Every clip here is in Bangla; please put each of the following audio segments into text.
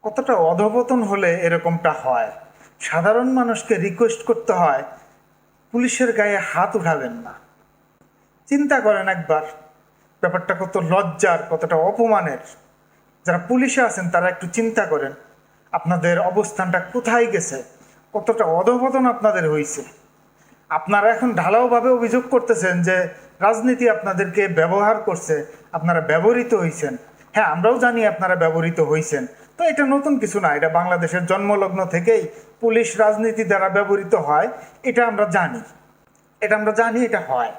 কতটা অধপতন হলে এরকমটা হয়। সাধারণ মানুষকে রিকোয়েস্ট করতে হয় পুলিশের গায়ে হাত উঠাবেন না। চিন্তা করেন একবার, ব্যাপারটা কত লজ্জার, কতটা অপমানের। যারা পুলিশে আছেন তারা একটু চিন্তা করেন আপনাদের অবস্থানটা কোথায় গেছে, কতটা অধপতন আপনাদের হয়েছে। আপনারা এখন ঢালাওভাবে অভিযোগ করতেছেন যে রাজনীতি আপনাদেরকে ব্যবহার করছে, আপনারা ব্যবহৃত হয়েছেন। হ্যাঁ, আমরাও জানি আপনারা ব্যবহৃত হয়েছেন। তো এটা নতুন কিছু না, এটা বাংলাদেশের জন্মলগ্ন থেকেই পুলিশ রাজনীতি দ্বারা ব্যবহৃত হয়। এটা আমরা জানি, এটা হয়।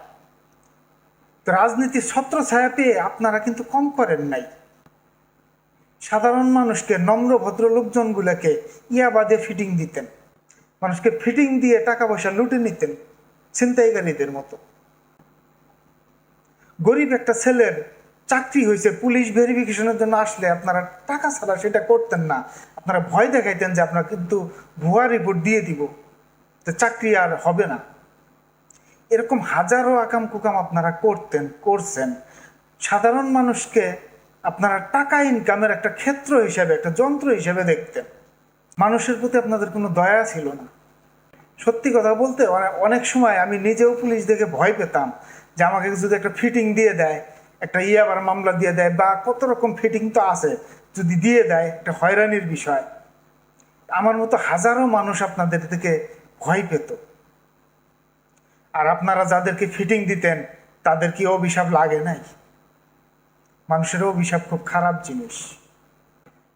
তো রাজনীতির ছত্রছায়া পেয়ে আপনারা কিন্তু কম করেন নাই। সাধারণ মানুষকে, নম্র ভদ্র লোকজনগুলোকে ইয়াবাদে ফিটিং দিতেন, মানুষকে ফিটিং দিয়ে টাকা পয়সা লুটে নিতেন ছিনতাইকারীদের মতো। গরিব একটা ছেলের চাকরি হয়েছে, পুলিশ ভেরিফিকেশনের জন্য আসলে আপনারা টাকা ছাড়া সেটা করতেন না। আপনারা ভয় দেখাইতেন যে আপনারা কিন্তু ভুয়া রিপোর্ট দিয়ে দিব, তো চাকরি আর হবে না। এরকম হাজারো আকাম কুকাম আপনারা করছেন। সাধারণ মানুষকে আপনারা টাকা ইনকামের একটা ক্ষেত্র হিসেবে, একটা যন্ত্র হিসেবে দেখতেন। মানুষের প্রতি আপনাদের কোনো দয়া ছিল না। সত্যি কথা বলতে অনেক সময় আমি নিজেও পুলিশ দেখে ভয় পেতাম যে আমাকে যদি একটা ফিটিং দিয়ে দেয়, একটা আবার মামলা দিয়ে দেয়, বা কত রকম ফিটিং তো আছে, যদি দিয়ে দেয় একটা হয়রানির বিষয়। আমার মতো হাজারো মানুষ আপনাদের থেকে ভয় পেত। আর আপনারা যাদেরকে ফিটিং দিতেন তাদের কি অভিশাপ লাগে নাই? মানুষের অভিশাপ খুব খারাপ জিনিস।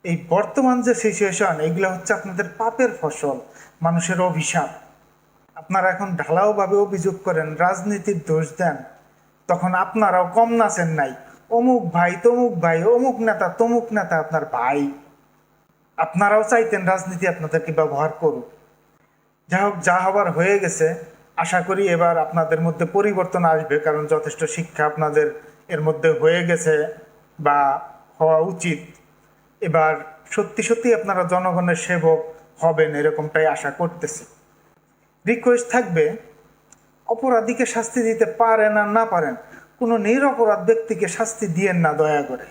এই বর্তমান যে সিচুয়েশন, এগুলো হচ্ছে আপনাদের পাপের ফসল, মানুষের অভিশাপ। আপনারা এখন ঢালাওভাবে অভিযোগ করেন, রাজনীতির দোষ দেন, তখন আপনারাও কম নাচেন নাই। অমুক ভাই, তমুক ভাই, অমুক নেতা, তমুক নেতা আপনার ভাই। আপনারাও চাইতেন রাজনীতি আপনাদেরকে ব্যবহার করুক। যাই হোক, যা হবার হয়ে গেছে। আশা করি এবার আপনাদের মধ্যে পরিবর্তন আসবে, কারণ যথেষ্ট শিক্ষা আপনাদের এর মধ্যে হয়ে গেছে বা হওয়া উচিত। এবার সত্যি সত্যি আপনারা জনগণের সেবক হবেন, এরকমটাই আশা করতেছি। রিকোয়েস্ট থাকবে, অপরাধীকে শাস্তি দিতে পারেন আর না পারেন, কোনো নিরপরাধ ব্যক্তিকে শাস্তি দিয়েন না দয়া করে।